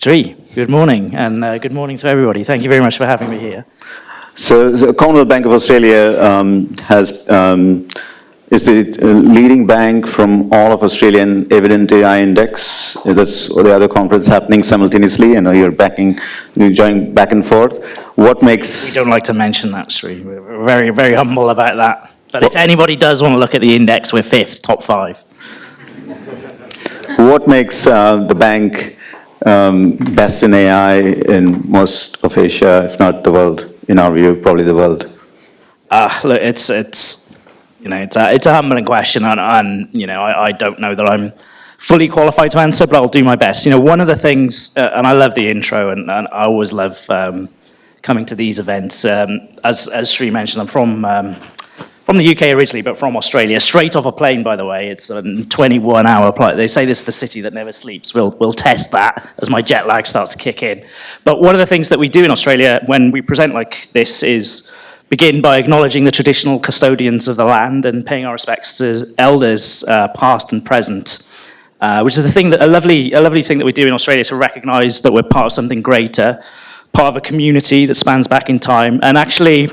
Sri, good morning, and good morning to everybody. Thank you very much for having me here. So the Commonwealth Bank of Australia is the leading bank from all of Australian Evident AI Index. That's the other conference happening simultaneously. I know you're joining back and forth. What makes... We don't like to mention that, Sri. We're very, very humble about that. But if anybody does want to look at the index, we're fifth, top five. What makes the bank best in AI in most of Asia, if not the world? In our view, probably the world. Look, it's a humbling question, and I don't know that I'm fully qualified to answer, but I'll do my best. One of the things, and I love the intro, and I always love coming to these events. As Sri mentioned, I'm from the UK originally, but from Australia, straight off a plane, by the way. It's a 21-hour flight. They say this is the city that never sleeps. We'll test that as my jet lag starts to kick in. But one of the things that we do in Australia when we present like this is begin by acknowledging the traditional custodians of the land and paying our respects to elders, past and present, which is a lovely thing that we do in Australia, to recognise that we're part of something greater, part of a community that spans back in time. And actually,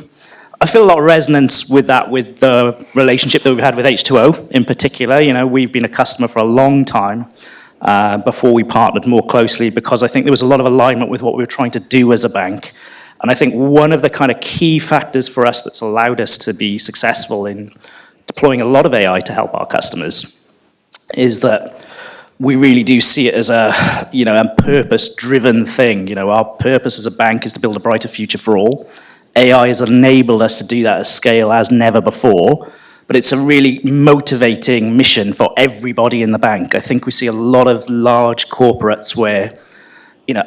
I feel a lot of resonance with that, with the relationship that we've had with H2O in particular. We've been a customer for a long time before we partnered more closely, because I think there was a lot of alignment with what we were trying to do as a bank. And I think one of the kind of key factors for us that's allowed us to be successful in deploying a lot of AI to help our customers is that we really do see it as a purpose-driven thing. Our purpose as a bank is to build a brighter future for all. AI has enabled us to do that at scale as never before, but it's a really motivating mission for everybody in the bank. I think we see a lot of large corporates where,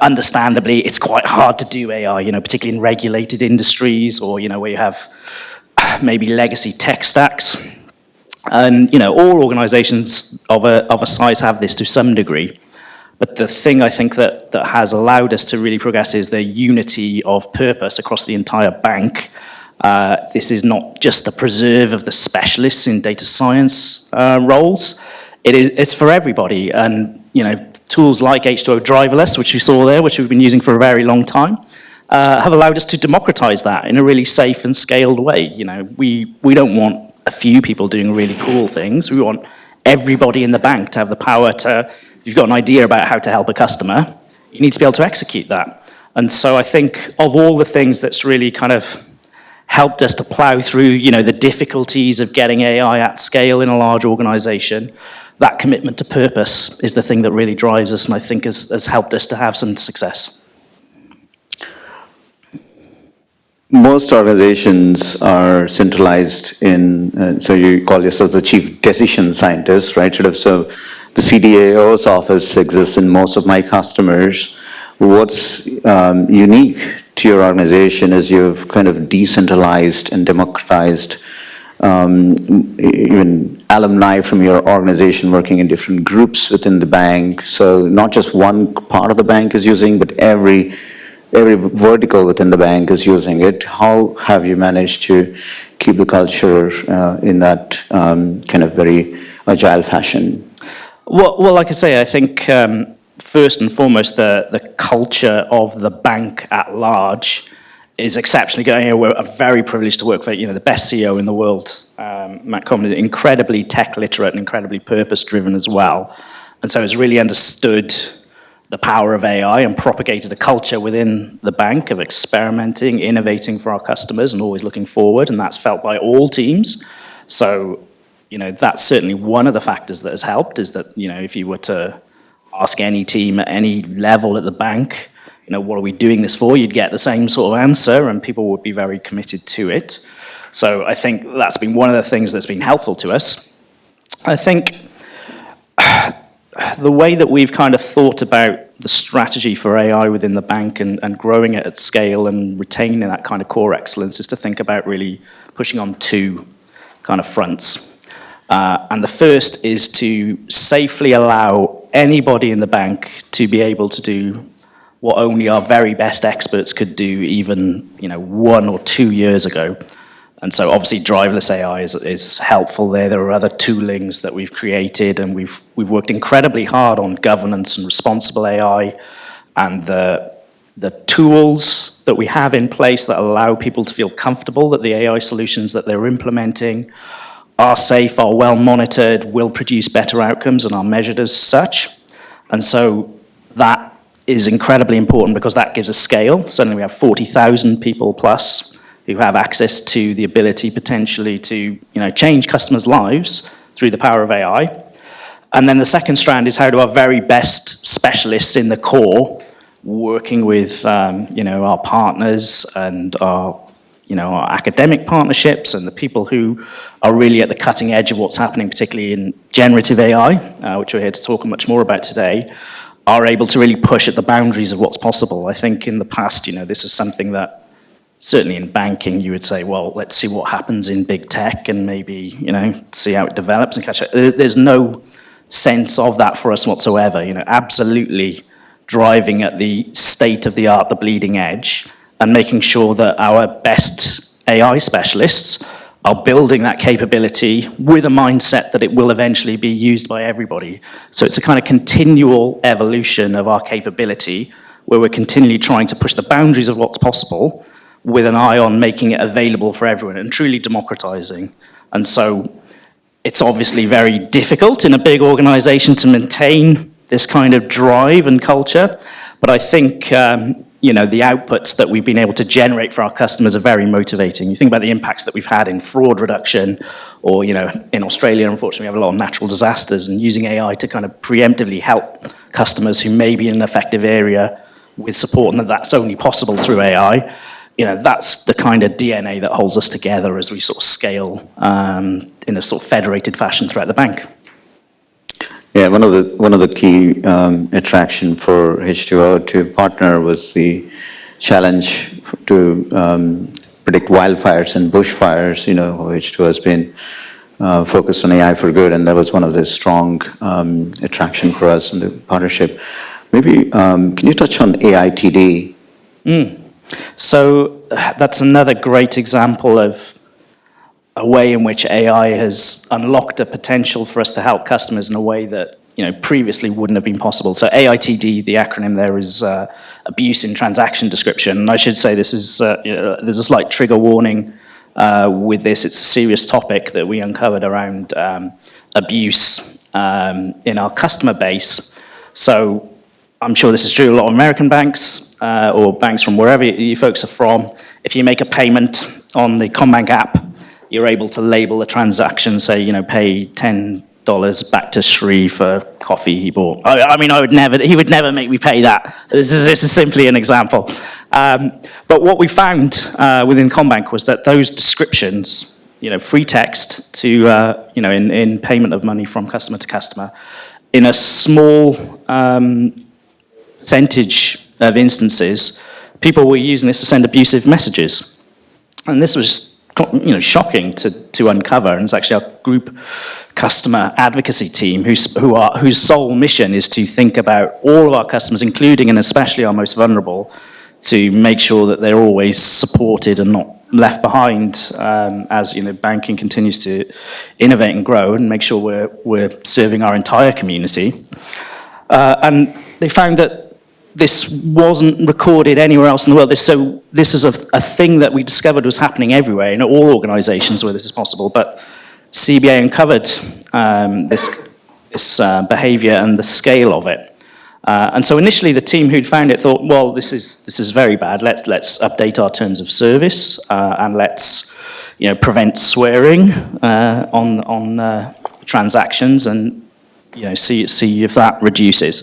understandably, it's quite hard to do AI, particularly in regulated industries, or, where you have maybe legacy tech stacks. And, all organizations of a size have this to some degree. But the thing I think that has allowed us to really progress is the unity of purpose across the entire bank. This is not just the preserve of the specialists in data science roles. It's for everybody. And, tools like H2O Driverless, which you saw there, which we've been using for a very long time, have allowed us to democratize that in a really safe and scaled way. We don't want a few people doing really cool things. We want everybody in the bank to have the power to... If you've got an idea about how to help a customer, you need to be able to execute that. And so I think of all the things that's really kind of helped us to plow through, the difficulties of getting AI at scale in a large organization, that commitment to purpose is the thing that really drives us, and I think has helped us to have some success. Most organizations are centralized in, so you call yourself the chief decision scientist, right? So the CDAO's office exists in most of my customers. What's unique to your organization is you've kind of decentralized and democratized even alumni from your organization working in different groups within the bank. So not just one part of the bank is using, but every vertical within the bank is using it. How have you managed to keep the culture in that kind of very agile fashion? Well, like I say, I think first and foremost, the culture of the bank at large is exceptionally good. We're very privileged to work for the best CEO in the world, Matt Coleman, incredibly tech literate and incredibly purpose driven as well, and so has really understood the power of AI and propagated a culture within the bank of experimenting, innovating for our customers, and always looking forward, and that's felt by all teams. So that's certainly one of the factors that has helped, is that, if you were to ask any team at any level at the bank, what are we doing this for? You'd get the same sort of answer, and people would be very committed to it. So I think that's been one of the things that's been helpful to us. I think the way that we've kind of thought about the strategy for AI within the bank and growing it at scale and retaining that kind of core excellence is to think about really pushing on two kind of fronts. And the first is to safely allow anybody in the bank to be able to do what only our very best experts could do even 1 or 2 years ago. And so obviously driverless AI is helpful there. There are other toolings that we've created, and we've worked incredibly hard on governance and responsible AI, and the tools that we have in place that allow people to feel comfortable that the AI solutions that they're implementing are safe, are well monitored, will produce better outcomes and are measured as such. And so that is incredibly important because that gives us scale. Suddenly we have 40,000 people plus who have access to the ability potentially to change customers' lives through the power of AI. And then the second strand is how do our very best specialists in the core, working with our partners and our academic partnerships and the people who are really at the cutting edge of what's happening, particularly in generative AI, which we're here to talk much more about today, are able to really push at the boundaries of what's possible. I think in the past, this is something that certainly in banking you would say, well, let's see what happens in big tech and maybe, see how it develops and catch up. There's no sense of that for us whatsoever. Absolutely driving at the state of the art, the bleeding edge, and making sure that our best AI specialists are building that capability with a mindset that it will eventually be used by everybody. So it's a kind of continual evolution of our capability where we're continually trying to push the boundaries of what's possible with an eye on making it available for everyone and truly democratizing. And so it's obviously very difficult in a big organization to maintain this kind of drive and culture, but I think the outputs that we've been able to generate for our customers are very motivating. You think about the impacts that we've had in fraud reduction, or in Australia, unfortunately, we have a lot of natural disasters, and using AI to kind of preemptively help customers who may be in an affected area with support, and that's only possible through AI. That's the kind of DNA that holds us together as we sort of scale in a sort of federated fashion throughout the bank. Yeah, one of the key attraction for H2O to partner was the challenge to predict wildfires and bushfires. H2O has been focused on AI for good, and that was one of the strong attraction for us in the partnership. Maybe can you touch on AITD? So that's another great example of a way in which AI has unlocked a potential for us to help customers in a way that previously wouldn't have been possible. So AITD, the acronym there is abuse in transaction description. And I should say this is there's a slight trigger warning with this. It's a serious topic that we uncovered around abuse in our customer base. So I'm sure this is true of a lot of American banks or banks from wherever you folks are from. If you make a payment on the CommBank app, you're able to label a transaction, say, pay $10 back to Sri for coffee he bought. He would never make me pay that. This is simply an example. But what we found within CommBank was that those descriptions, free text to, in payment of money from customer to customer, in a small percentage of instances, people were using this to send abusive messages. And this was shocking to uncover, and it's actually our group customer advocacy team whose sole mission is to think about all of our customers, including and especially our most vulnerable, to make sure that they're always supported and not left behind as banking continues to innovate and grow, and make sure we're serving our entire community. And they found that this wasn't recorded anywhere else in the world. So this is a thing that we discovered was happening everywhere in all organizations where this is possible. But CBA uncovered this behavior and the scale of it. And so initially the team who'd found it thought, well, this is very bad. Let's update our terms of service and let's prevent swearing on transactions and see if that reduces.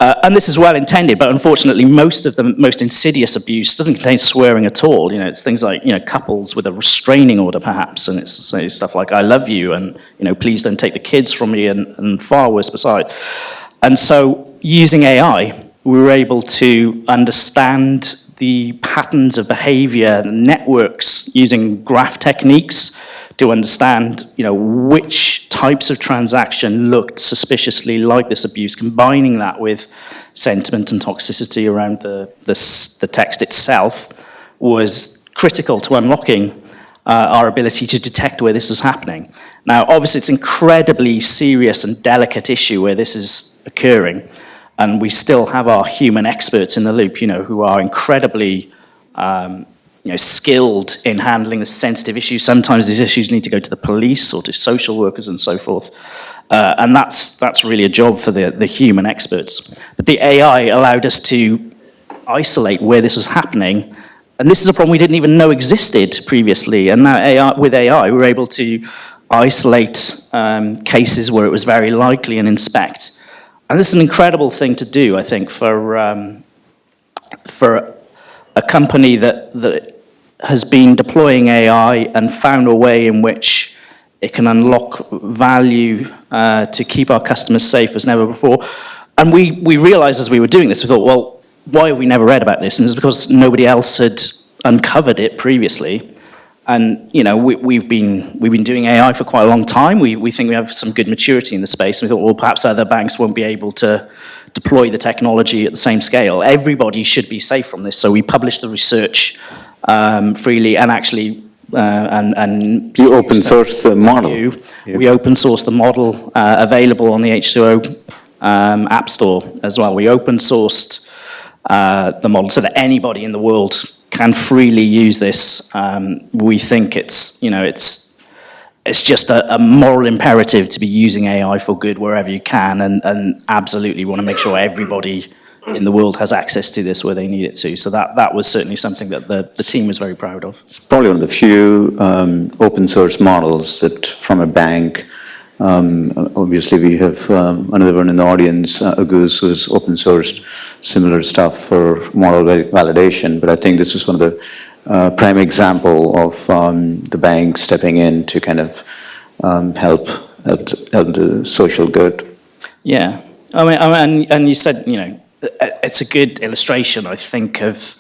And this is well intended, but unfortunately, most of the most insidious abuse doesn't contain swearing at all. It's things like couples with a restraining order, perhaps, and it's stuff like "I love you" and "Please don't take the kids from me," and far worse beside. And so, using AI, we were able to understand the patterns of behavior, the networks, using graph techniques to understand, which types of transaction looked suspiciously like this abuse, combining that with sentiment and toxicity around the text itself was critical to unlocking our ability to detect where this was happening. Now, obviously, it's an incredibly serious and delicate issue where this is occurring. and we still have our human experts in the loop, who are incredibly skilled in handling the sensitive issues. Sometimes these issues need to go to the police or to social workers and so forth. And that's really a job for the human experts. But the AI allowed us to isolate where this was happening. And this is a problem we didn't even know existed previously. And now with AI, we're able to isolate cases where it was very likely and inspect. And this is an incredible thing to do, I think, for a company that has been deploying AI and found a way in which it can unlock value to keep our customers safe as never before. And we realized as we were doing this, we thought, well, why have we never read about this? And it's because nobody else had uncovered it previously. And we've been doing AI for quite a long time. We think we have some good maturity in the space. And we thought, well, perhaps other banks won't be able to deploy the technology at the same scale. Everybody should be safe from this. So we published the research freely, and actually, and you open source the model. Yeah. We open source the model available on the H2O App Store as well. We open sourced the model so that anybody in the world can freely use this. We think it's just a moral imperative to be using AI for good wherever you can, and absolutely want to make sure everybody in the world has access to this where they need it to. So that was certainly something that the team was very proud of. It's probably one of the few open source models that from a bank. Obviously, we have another one in the audience, Agus, who's open sourced similar stuff for model validation. But I think this is one of the prime example of the bank stepping in to kind of help the social good. Yeah, I mean, and you said, it's a good illustration, I think, of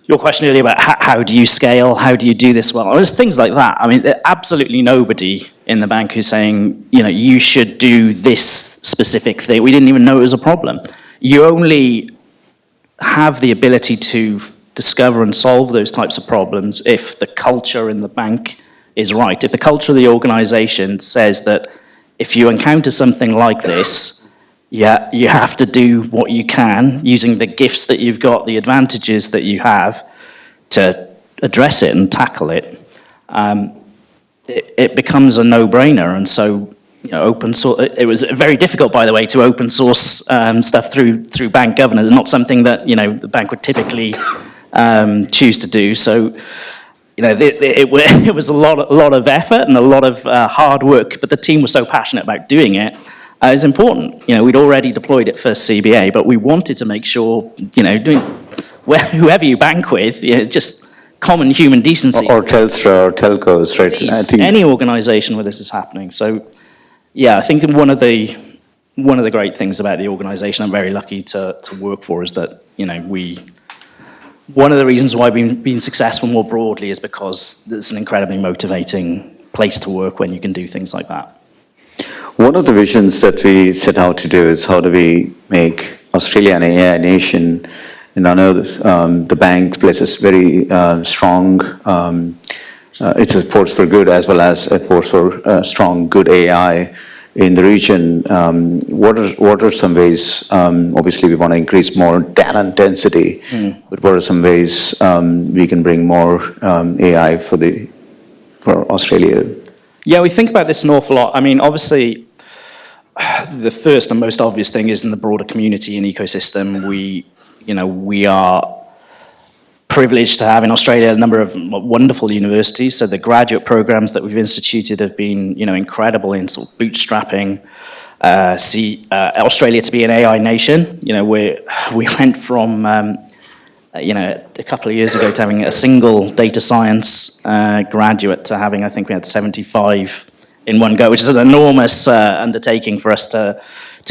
your question earlier about how do you scale, how do you do this well? There's things like that. I mean, there's absolutely nobody in the bank who's saying, you should do this specific thing. We didn't even know it was a problem. You only have the ability to discover and solve those types of problems if the culture in the bank is right. If the culture of the organization says that if you encounter something like this, you have to do what you can using the gifts that you've got, the advantages that you have to address it and tackle it. It becomes a no-brainer. And so, open source. It was very difficult, by the way, to open source stuff through bank governance. Not something that the bank would typically choose to do. So, it was a lot of effort and a lot of hard work. But the team was so passionate about doing it. It's important. We'd already deployed it for CBA, but we wanted to make sure, whoever you bank with, just common human decency. Or Telstra or telcos, right? Any organization where this is happening. So, yeah, I think one of the great things about the organization I'm very lucky to work for is that, one of the reasons why we've been successful more broadly is because it's an incredibly motivating place to work when you can do things like that. One of the visions that we set out to do is how do we make Australia an AI nation. And I know this, the bank places very strong, it's a force for good as well as a force for strong, good AI in the region. What are some ways, obviously we want to increase more talent density, but what are some ways we can bring more AI for Australia? Yeah, we think about this an awful lot. I mean, obviously, the first and most obvious thing is in the broader community and ecosystem. We are privileged to have in Australia a number of wonderful universities. So the graduate programs that we've instituted have been, incredible in sort of bootstrapping Australia to be an AI nation. We went from a couple of years ago to having a single data science graduate to having, I think we had 75 in one go, which is an enormous undertaking for us to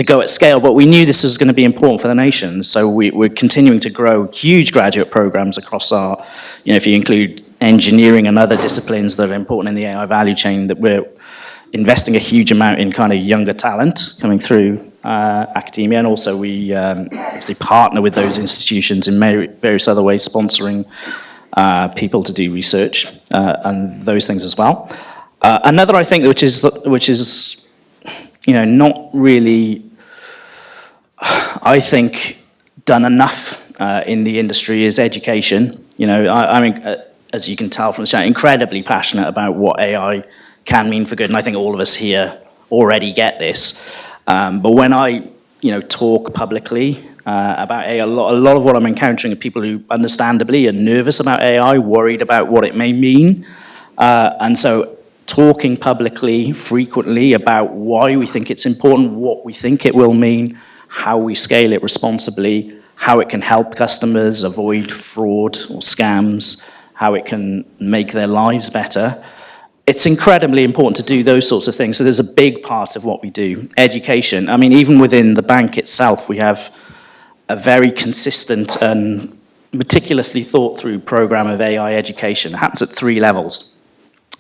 go at scale. But we knew this was going to be important for the nation. So we're continuing to grow huge graduate programs across our, if you include engineering and other disciplines that are important in the AI value chain, that we're investing a huge amount in kind of younger talent coming through academia, and also we obviously partner with those institutions in various other ways, sponsoring people to do research and those things as well. Another, I think, which is not really I think done enough in the industry is education. You know, I mean, as you can tell from the chat, incredibly passionate about what AI can mean for good, and I think all of us here already get this. But when I, talk publicly about AI, a lot of what I'm encountering are people who, understandably, are nervous about AI, worried about what it may mean, and so talking publicly, frequently, about why we think it's important, what we think it will mean, how we scale it responsibly, how it can help customers avoid fraud or scams, how it can make their lives better. It's incredibly important to do those sorts of things. So there's a big part of what we do. Education. I mean, even within the bank itself, we have a very consistent and meticulously thought through program of AI education. It happens at 3 levels.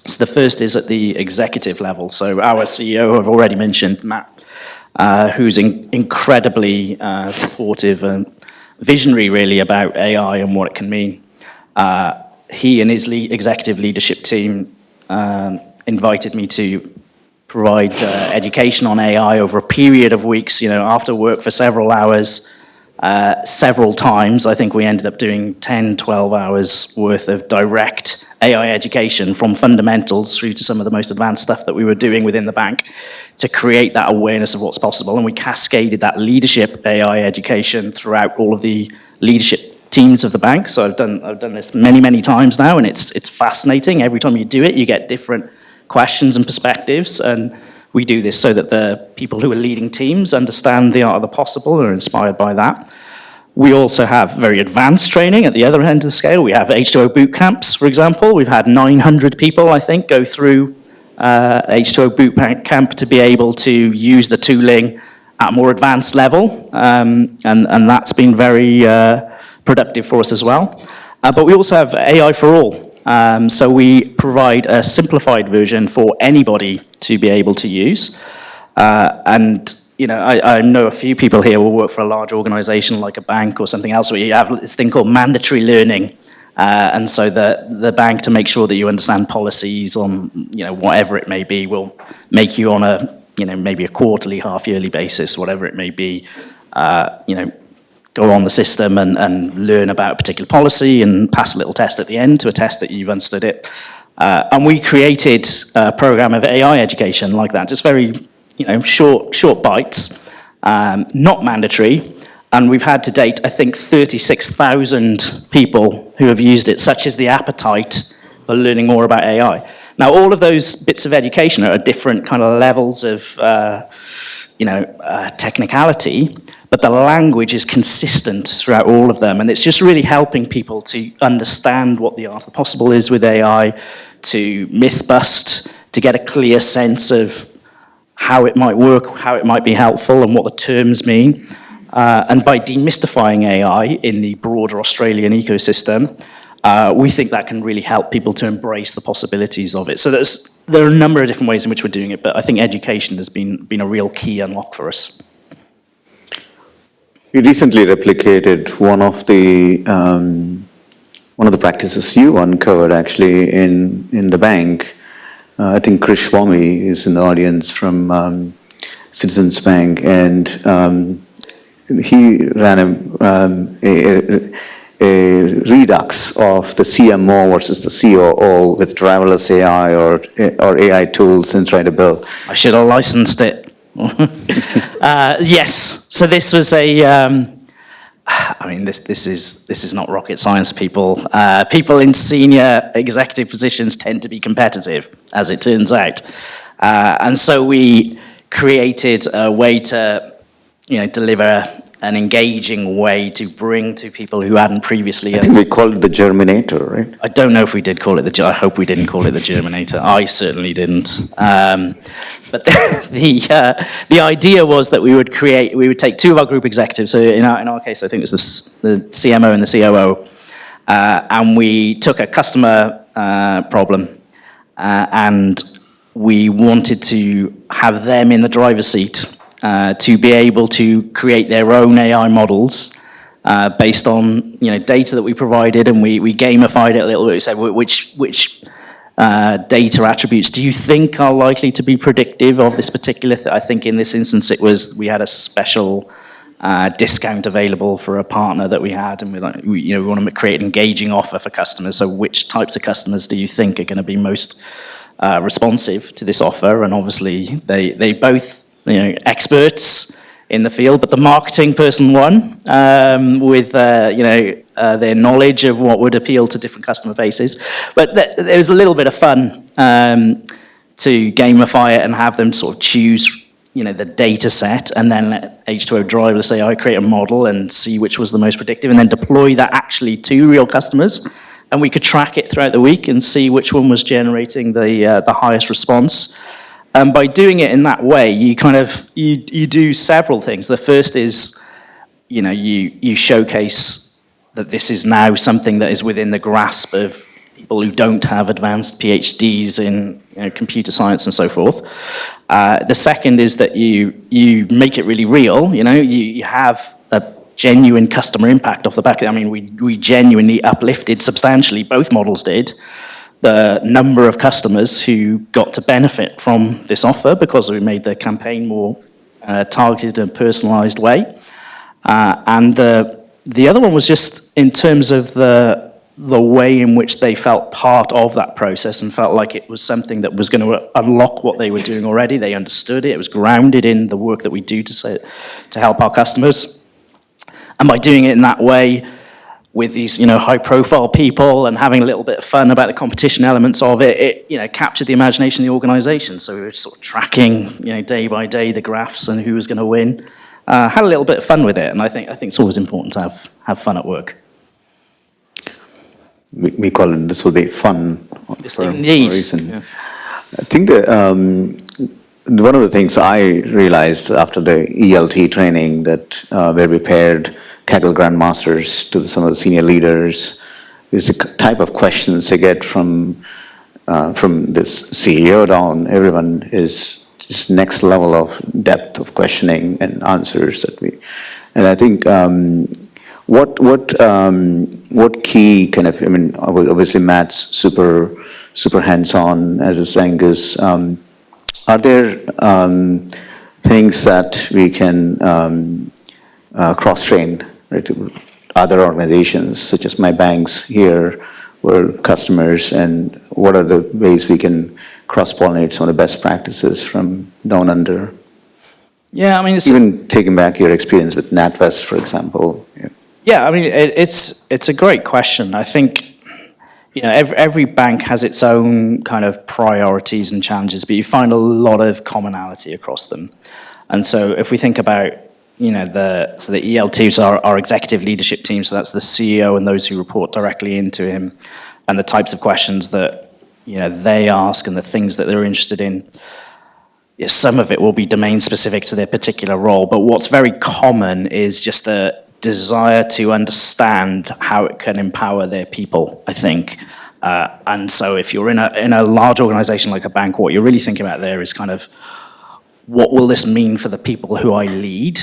So the first is at the executive level. So our CEO, I've already mentioned, Matt, who's incredibly supportive and visionary, really, about AI and what it can mean. He and his executive leadership team invited me to provide education on AI over a period of weeks, after work for several hours, several times. I think we ended up doing 10, 12 hours worth of direct AI education, from fundamentals through to some of the most advanced stuff that we were doing within the bank, to create that awareness of what's possible. And we cascaded that leadership AI education throughout all of the leadership teams of the bank. So I've done this many, many times now, and it's fascinating. Every time you do it, you get different questions and perspectives. And we do this so that the people who are leading teams understand the art of the possible and are inspired by that. We also have very advanced training at the other end of the scale. We have H2O boot camps, for example. We've had 900 people, I think, go through H2O boot camp to be able to use the tooling at a more advanced level. And that's been very productive for us as well. But we also have AI for all. So we provide a simplified version for anybody to be able to use. I know a few people here will work for a large organization like a bank or something else, where you have this thing called mandatory learning. And so the bank, to make sure that you understand policies on, whatever it may be, will make you on a, maybe a quarterly, half-yearly basis, whatever it may be, go on the system and learn about a particular policy and pass a little test at the end to attest that you've understood it. And we created a program of AI education like that, just very, short bites, not mandatory. And we've had to date, I think, 36,000 people who have used it, such as the appetite for learning more about AI. Now, all of those bits of education are at different kind of levels of, technicality, but the language is consistent throughout all of them. And it's just really helping people to understand what the art of the possible is with AI, to myth bust, to get a clear sense of how it might work, how it might be helpful, and what the terms mean. And by demystifying AI in the broader Australian ecosystem, we think that can really help people to embrace the possibilities of it. So there are a number of different ways in which we're doing it, but I think education has been a real key unlock for us. You recently replicated one of the practices you uncovered actually in the bank. I think Krish Swamy is in the audience from Citizens Bank, and he ran a redux of the CMO versus the COO with driverless AI or AI tools and tried to build. I should have licensed it. Yes. So this was this is not rocket science, people. People in senior executive positions tend to be competitive, as it turns out. And so we created a way to, deliver an engaging way to bring to people who hadn't previously. I think we called it the Jerminator, right? I don't know if we did call it I hope we didn't call it the Jerminator. I certainly didn't. But the idea was that we would take 2 of our group executives. So in our case, I think it was the CMO and the COO, and we took a customer problem, and we wanted to have them in the driver's seat. To be able to create their own AI models based on data that we provided, and we gamified it a little bit. We said which data attributes do you think are likely to be predictive of this particular I think in this instance we had a special discount available for a partner that we had, and we want to create an engaging offer for customers. So which types of customers do you think are going to be most responsive to this offer? And obviously they both, experts in the field, but the marketing person won with their knowledge of what would appeal to different customer bases. But there was a little bit of fun to gamify it and have them sort of choose the data set, and then let H2O drive to say, I create a model and see which was the most predictive, and then deploy that actually to real customers. And we could track it throughout the week and see which one was generating the highest response. And by doing it in that way, you you do several things. The first is, you showcase that this is now something that is within the grasp of people who don't have advanced PhDs in computer science and so forth. The second is that you make it really real. You have a genuine customer impact off the back of it. I mean, we genuinely uplifted substantially, both models did, the number of customers who got to benefit from this offer because we made the campaign more targeted and personalized way. And the other one was just in terms of the way in which they felt part of that process and felt like it was something that was going to unlock what they were doing already. They understood it. It was grounded in the work that we do to help our customers. And by doing it in that way, with these high-profile people and having a little bit of fun about the competition elements of it, captured the imagination of the organisation. So we were sort of tracking, day by day the graphs and who was going to win. Had a little bit of fun with it, and I think it's always important to have fun at work. We call it, this will be fun for a reason. Yeah. I think that one of the things I realized after the ELT training that where we paired Kaggle Grandmasters to some of the senior leaders is the type of questions they get from this CEO down. Everyone is just next level of depth of questioning and answers and I think what key kind of, obviously Matt's super hands-on, as is Angus. Are there things that we can cross-train, right, to other organizations, such as my banks here, or customers, and what are the ways we can cross-pollinate some of the best practices from down under? Yeah, even taking back your experience with NatWest, for example. Yeah, it's a great question. I think every bank has its own kind of priorities and challenges, but you find a lot of commonality across them. And so if we think about the ELTs are our executive leadership team, so that's the CEO and those who report directly into him, and the types of questions that they ask and the things that they're interested in. Some of it will be domain specific to their particular role, but what's very common is just a desire to understand how it can empower their people, I think. And so if you're in a large organization like a bank, what you're really thinking about there is kind of, what will this mean for the people who I lead?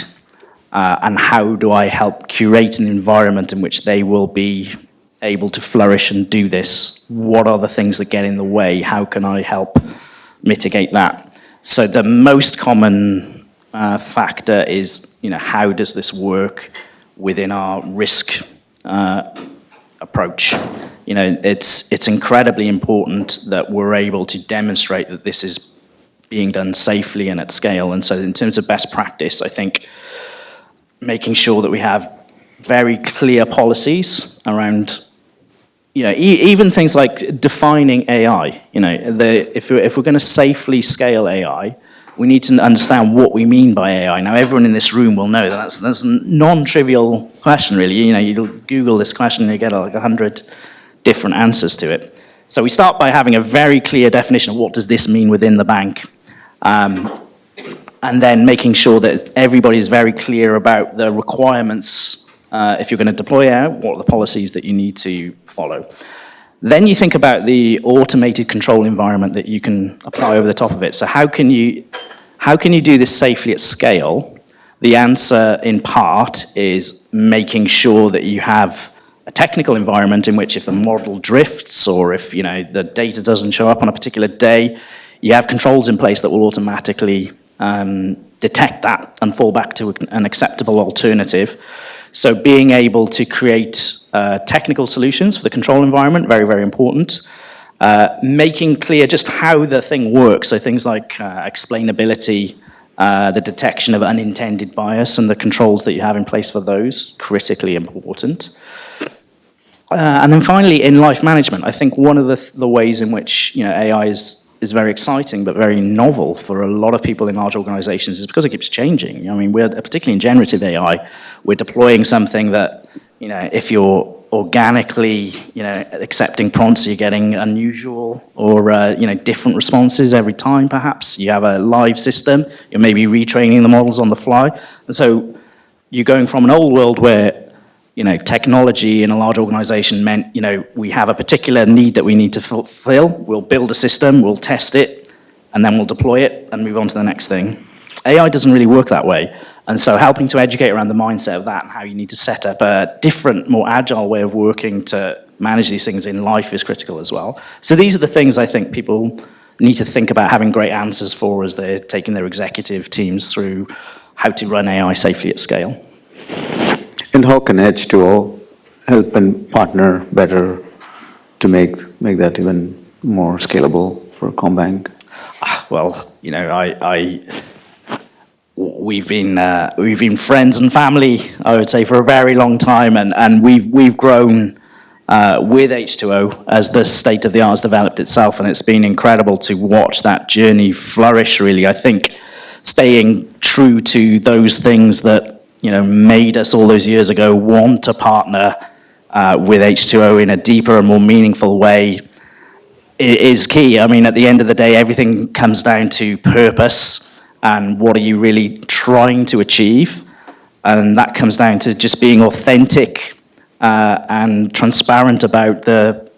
And how do I help curate an environment in which they will be able to flourish and do this? What are the things that get in the way? How can I help mitigate that? So the most common factor is, how does this work within our risk approach? It's incredibly important that we're able to demonstrate that this is being done safely and at scale. And so in terms of best practice, I think making sure that we have very clear policies around, even things like defining AI. If we're going to safely scale AI, we need to understand what we mean by AI. Now, everyone in this room will know that that's a non-trivial question, really. You Google this question and you get like 100 different answers to it. So we start by having a very clear definition of what does this mean within the bank, and then making sure that everybody is very clear about the requirements. If you're going to deploy out, what are the policies that you need to follow? Then you think about the automated control environment that you can apply over the top of it. So how can you do this safely at scale? The answer, in part, is making sure that you have a technical environment in which if the model drifts or if the data doesn't show up on a particular day, you have controls in place that will automatically detect that and fall back to an acceptable alternative. So being able to create technical solutions for the control environment, very, very important. Making clear just how the thing works, so things like explainability, the detection of unintended bias and the controls that you have in place for those, critically important. And then finally, in life management, I think one of the ways in which AI is very exciting but very novel for a lot of people in large organizations is because it keeps changing. I mean, we're particularly in generative AI, we're deploying something that, if you're organically, accepting prompts, you're getting unusual or, different responses every time, perhaps. You have a live system, you're maybe retraining the models on the fly. And so you're going from an old world where, technology in a large organization meant, we have a particular need that we need to fulfill. We'll build a system, we'll test it, and then we'll deploy it and move on to the next thing. AI doesn't really work that way. And so helping to educate around the mindset of that and how you need to set up a different, more agile way of working to manage these things in life is critical as well. So these are the things I think people need to think about having great answers for as they're taking their executive teams through how to run AI safely at scale. And how can H2O help and partner better to make that even more scalable for Combank? Well, we've been friends and family, I would say, for a very long time, and we've grown with H2O as the state of the art has developed itself, and it's been incredible to watch that journey flourish. Really, I think staying true to those things that made us all those years ago want to partner with H2O in a deeper and more meaningful way is key. I mean, at the end of the day, everything comes down to purpose and what are you really trying to achieve, and that comes down to just being authentic and transparent about the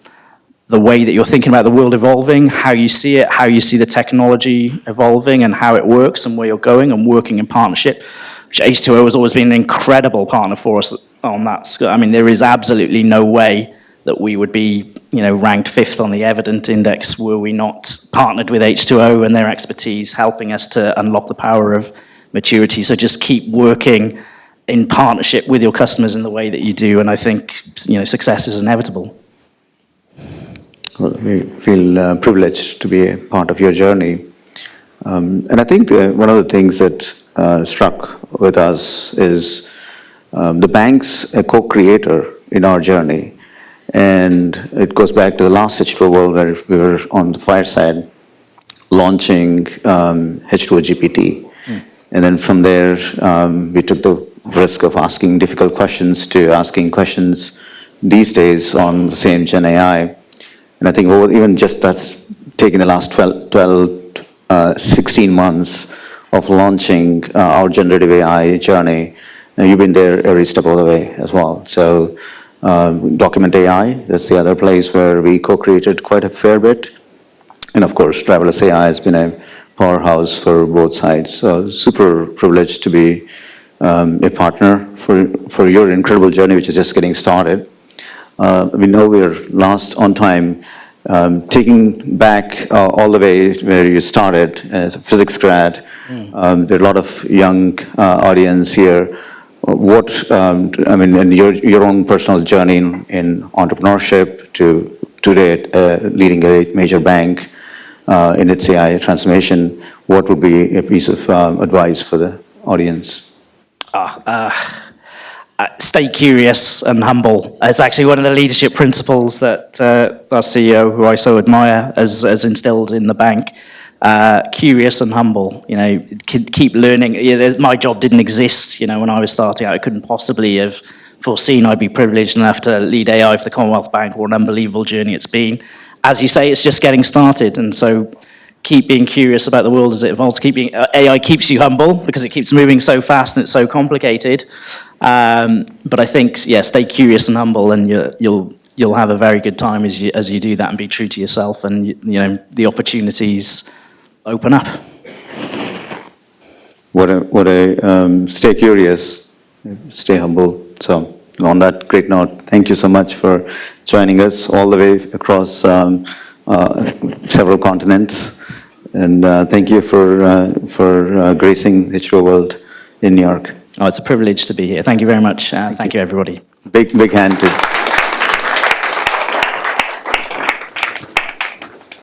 way that you're thinking about the world evolving, how you see it, how you see the technology evolving and how it works and where you're going, and working in partnership. H2O has always been an incredible partner for us on that. I mean, there is absolutely no way that we would be, ranked 5th on the Evident Index were we not partnered with H2O and their expertise helping us to unlock the power of maturity. So just keep working in partnership with your customers in the way that you do, and I think, success is inevitable. Well, we feel privileged to be a part of your journey. And I think one of the things that struck with us is the bank's a co-creator in our journey. And it goes back to the last H2O World where we were on the Fireside launching H2O GPT. And then from there, we took the risk of asking difficult questions to asking questions these days on the same GenAI. And I think even just that's taken the last 16 months of launching our generative AI journey. And you've been there every step of the way as well. So Document AI, that's the other place where we co-created quite a fair bit. And of course, driverless AI has been a powerhouse for both sides. So super privileged to be a partner for your incredible journey, which is just getting started. We know we're last on time. Taking back all the way where you started as a physics grad, there are a lot of young audience here. And your own personal journey in entrepreneurship to today leading a major bank in its AI transformation, what would be a piece of advice for the audience? Stay curious and humble. It's actually one of the leadership principles that our CEO, who I so admire, has instilled in the bank. Curious and humble. Keep learning. My job didn't exist. When I was starting out, I couldn't possibly have foreseen I'd be privileged enough to lead AI for the Commonwealth Bank. What an unbelievable journey it's been. As you say, it's just getting started, and so keep being curious about the world as it evolves. AI keeps you humble because it keeps moving so fast and it's so complicated. But I think, stay curious and humble, and you'll have a very good time as you do that and be true to yourself, and the opportunities open up. What a stay curious, stay humble. So on that great note, thank you so much for joining us all the way across several continents. And thank you for gracing H2O World in New York. Oh, it's a privilege to be here. Thank you very much. Thank you, everybody. Big hand to